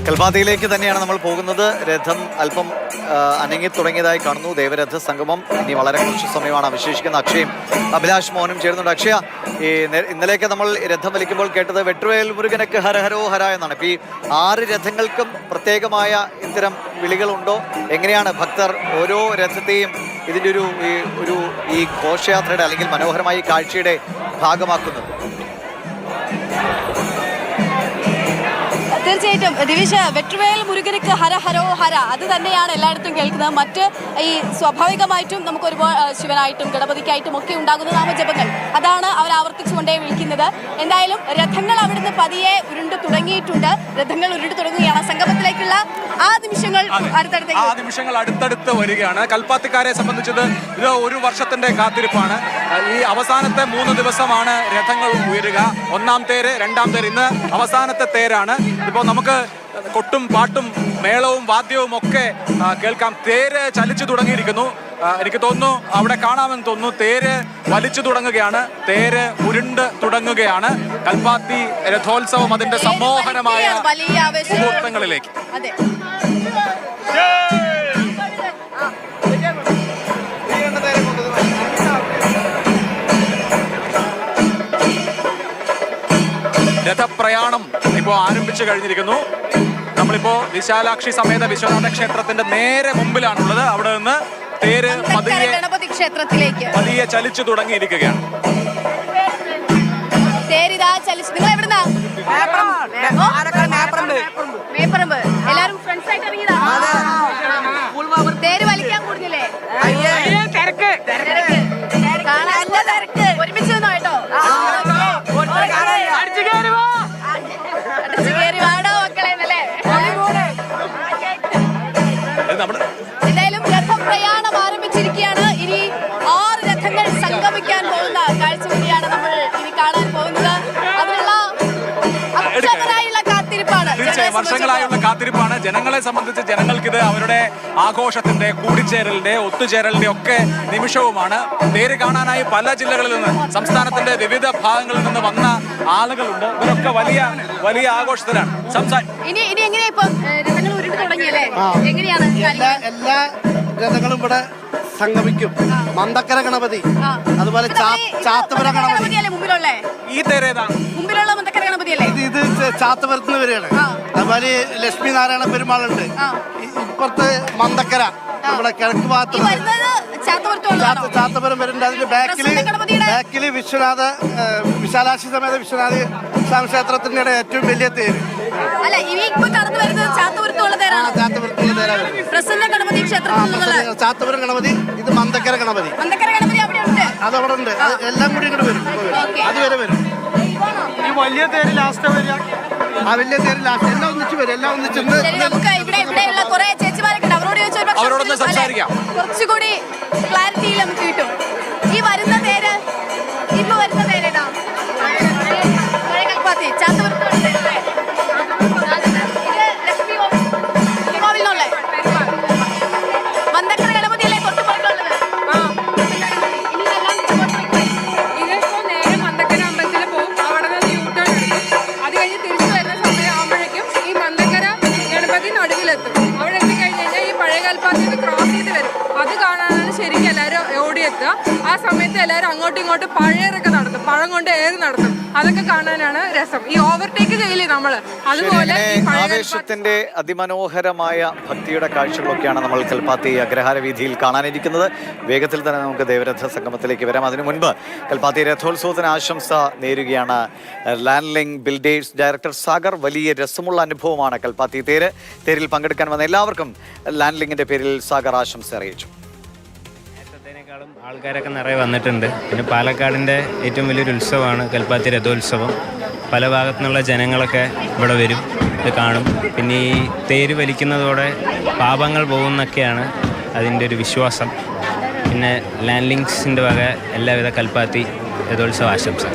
കൽപ്പാത്തിയിലേക്ക് തന്നെയാണ് നമ്മൾ പോകുന്നത്. രഥം അല്പം അനങ്ങി തുടങ്ങിയതായി കാണുന്നു. ദേവരഥ സംഗമം ഇനി വളരെ കുറച്ച് സമയമാണ് അവശേഷിക്കുന്നത്. അക്ഷയും അഭിലാഷ് മോഹനും ചേരുന്നുണ്ട്. അക്ഷയ, ഈ ഇന്നലെയൊക്കെ നമ്മൾ രഥം വലിക്കുമ്പോൾ കേട്ടത് വെട്രുവേൽ മുരുകനക്ക് ഹരഹരോ ഹര എന്നാണ്. ഇപ്പം ഈ 6 രഥങ്ങൾക്കും പ്രത്യേകമായ ഇത്തരം വിളികളുണ്ടോ? എങ്ങനെയാണ് ഭക്തർ ഓരോ രഥത്തെയും ഇതിൻ്റെ ഈ ഘോഷയാത്രയുടെ അല്ലെങ്കിൽ മനോഹരമായ കാഴ്ചയുടെ ഭാഗമാക്കുന്നത്? തീർച്ചയായിട്ടും ദിവിഷ, വെട്രുവേൽ മുരുകനക്ക് ഹര ഹരോ ഹര അത് തന്നെയാണ് എല്ലായിടത്തും കേൾക്കുന്നത്. മറ്റ് ഈ സ്വാഭാവികമായിട്ടും നമുക്ക് ഒരുപാട് ശിവനായിട്ടും ഗണപതിക്കായിട്ടും ഒക്കെ ഉണ്ടാകുന്ന നാമജപങ്ങൾ, അതാണ് അവർ ആവർത്തിച്ചുകൊണ്ടേ വിളിക്കുന്നത്. എന്തായാലും രഥങ്ങൾ അവിടുന്ന് പതിയെ ഉരുണ്ടു തുടങ്ങിയിട്ടുണ്ട്. രഥങ്ങൾ ഉരുണ്ടു തുടങ്ങുകയാണ്. സംഗമത്തിലേക്കുള്ള ആ നിമിഷങ്ങൾ അടുത്തടുത്ത് വരികയാണ്. കൽപ്പാത്തിക്കാരെ സംബന്ധിച്ചത് ഇത് ഒരു വർഷത്തിന്റെ കാത്തിരിപ്പാണ്. ഈ അവസാനത്തെ 3 ദിവസമാണ് രഥങ്ങൾ ഉയരുക. 1-ാം തേര്, 2-ാം തേര്, ഇന്ന് അവസാനത്തെ തേരാണ്. ഇപ്പോൾ നമുക്ക് കൊട്ടും പാട്ടും മേളവും വാദ്യവും ഒക്കെ കേൾക്കാം. തേര് ചലിച്ചു തുടങ്ങിയിരിക്കുന്നു. എനിക്ക് തോന്നുന്നു അവിടെ കാണാമെന്ന് തോന്നുന്നു. തേര് വലിച്ചു തുടങ്ങുകയാണ്. തേര് ഉരുണ്ട് തുടങ്ങുകയാണ്. കൽപ്പാത്തി രഥോത്സവം അതിന്റെ സമ്മോഹനമായ മുഹൂർത്തങ്ങളിലേക്ക്. രഥപ്രയാണം ഇപ്പോൾ ആരംഭിച്ചു കഴിഞ്ഞിരിക്കുന്നു. നമ്മളിപ്പോ വിശാലാക്ഷി സമേത വിശ്വനാഥ ക്ഷേത്രത്തിന്റെ നേരെ മുമ്പിലാണുള്ളത്. അവിടെ നിന്ന് തേര് ഗണപതി ക്ഷേത്രത്തിലേക്ക് പതിയെ ചലിച്ചു തുടങ്ങിയിരിക്കുകയാണ്. തേരിതാ ചലിച്ചു. നിങ്ങൾ എവിടുന്നാ? മേപ്പറമ്പ്. എല്ലാരും ഫ്രണ്ട്സ് ആയിട്ട് ഇറങ്ങിയതാ? തേര് വലിക്കാൻ കൂടുതലേ? ഒരുമിച്ച് നിന്നോ കേട്ടോ. എന്തായാലും രഥപ്രയാണം ആരംഭിച്ചിരിക്കുകയാണ്. ഇനി 6 രഥങ്ങൾ സംഗമിക്കാൻ പോകുന്ന കാഴ്ച കൂടിയാണ് നമ്മൾ ഇനി കാണാൻ പോകുന്നത്. അതിനുള്ള അക്ഷമരായുള്ള കാത്തിരിപ്പാണ്. വർഷങ്ങളായുള്ള കാത്തിരിപ്പാണ് ജനങ്ങളെ സംബന്ധിച്ച്. ജനങ്ങൾക്കിത് അവരുടെ ആഘോഷത്തിന്റെ, കൂടിച്ചേരലിന്റെ, ഒത്തുചേരലിന്റെ ഒക്കെ നിമിഷവുമാണ്. തേര് കാണാനായി പല ജില്ലകളിൽ നിന്ന്, സംസ്ഥാനത്തിന്റെ വിവിധ ഭാഗങ്ങളിൽ നിന്ന് വന്ന ആളുകളുണ്ട്. ഇവരൊക്കെ വലിയ വലിയ ആഘോഷത്തിലാണ്. ഇനി എങ്ങനെയാ ഇപ്പൊ രഥങ്ങൾ ഉരുണ്ടു തുടങ്ങിയല്ലേ? എങ്ങനെയാണ് എല്ലാ രഥങ്ങളും ഇവിടെ സംഗമിക്കും. മന്ദക്കര ഗണപതി, അതുപോലെ ചാത്തപുര ഗണപതി. ഈ തേരേതാ മുമ്പിലുള്ള മന്ദക്കര ഗണപതിയല്ലേ? ഇത് ചാത്തപുരത്തിന് വരെയാണ്. അതുപോലെ ലക്ഷ്മി നാരായണ പെരുമാളുണ്ട്. ഇപ്പുറത്ത് മന്ദക്കര, നമ്മുടെ കിഴക്ക് ഭാഗത്ത് ചാത്തപുരം വരുന്നുണ്ട്. അതിന്റെ ബാക്കില് വിശാലാക്ഷി സമേത വിശ്വനാഥ സ്വാമി ക്ഷേത്രത്തിന്റെ ഏറ്റവും വലിയ തേര്. ചാത്തപുരത്തുള്ള തേരാണ്. ചാത്തപുരം ഗണപതി, ഇത് മന്ദക്കര ഗണപതി. അതവിടെ ഉണ്ട്. എല്ലാം കൂടി ഇങ്ങോട്ട് വരും. അതുവരെ വരും. ഈ വലിയ തേര് ലാസ്റ്റ് വരിക. ആ വലിയ തേര് ലാസ്റ്റ് എല്ലാം ഒന്നിച്ച് വരും. എല്ലാം ഒന്നിച്ചെന്ന് ഇവിടെയുള്ള കുറെ ചേച്ചിമാരൊക്കെ അവരോടൊന്ന് സംസാരിക്കാം. കുറച്ചുകൂടി ക്ലാരിറ്റിയിൽ നമുക്ക് കിട്ടും. ഈ വരുന്ന തേര്, ഇപ്പൊ വരുന്ന തേരേടാ കൽപ്പാത്തി ചാത്തപുരത്ത് മന്ദക്കര ഗണപതിയല്ലേ തൊട്ടുപുറത്തുള്ളത്? ഇതിപ്പോ നേരെ മന്ദക്കര അമ്പലത്തിൽ പോകും. അവിടെ നിന്ന് യൂട്ടേൺ എടുക്കും. അത് കഴിഞ്ഞ് തിരിച്ചു വരുന്ന സമയമാകുമ്പോഴേക്കും ഈ മന്ദക്കര ഗണപതി നടുവിലെത്തും. അവിടെ എത്തിക്കഴിഞ്ഞ് ഈ പഴയ കൽപ്പാത്തി ക്രോസ് ചെയ്ത് വരും. അത് കാണാനാണ് ശരിക്കും എല്ലാവരും ഓടിയെത്തുക. ആ സമയത്ത് എല്ലാവരും അങ്ങോട്ടും ഇങ്ങോട്ടും പഴയറൊക്കെ നടത്തും. പഴം കൊണ്ട് ഏറ് നടത്തും. അതൊക്കെ കാണാനാണ് രസം. ഈ ഓവർടേക്ക് ചെയ്യില്ലേ നമ്മള്, അതുപോലെ ആവേശത്തിന്റെ അതിമനോഹരമായ ഭക്തിയുടെ കാഴ്ചകളൊക്കെയാണ് നമ്മൾ കൽപ്പാത്തി അഗ്രഹാര വീതിയിൽ കാണാനിരിക്കുന്നത്. വേഗത്തിൽ തന്നെ നമുക്ക് ദേവരഥ സംഗമത്തിലേക്ക് വരാം. അതിനു മുൻപ് കൽപ്പാത്തി രഥോത്സവത്തിന് ആശംസ നേരുകയാണ് ലാൻഡ്ലിംഗ് ബിൽഡേഴ്സ് ഡയറക്ടർ സാഗർ. വലിയ രസമുള്ള അനുഭവമാണ് കൽപ്പാത്തി തേര്. തേരിൽ പങ്കെടുക്കാൻ വന്ന എല്ലാവർക്കും ലാൻഡ്ലിംഗിന്റെ പേരിൽ സാഗർ ആശംസ അറിയിച്ചു. ആൾക്കാരൊക്കെ നിറയെ വന്നിട്ടുണ്ട്. പിന്നെ പാലക്കാടിൻ്റെ ഏറ്റവും വലിയൊരു ഉത്സവമാണ് കൽപ്പാത്തി രഥോത്സവം. പല ഭാഗത്തു നിന്നുള്ള ജനങ്ങളൊക്കെ ഇവിടെ വരും, ഇത് കാണും. പിന്നെ ഈ തേര് വലിക്കുന്നതോടെ പാപങ്ങൾ പോകുന്നൊക്കെയാണ് അതിൻ്റെ ഒരു വിശ്വാസം. പിന്നെ ലാൻഡ്ലിങ്സിൻ്റെ വക എല്ലാവിധ കൽപ്പാത്തി രഥോത്സവ ആശംസ.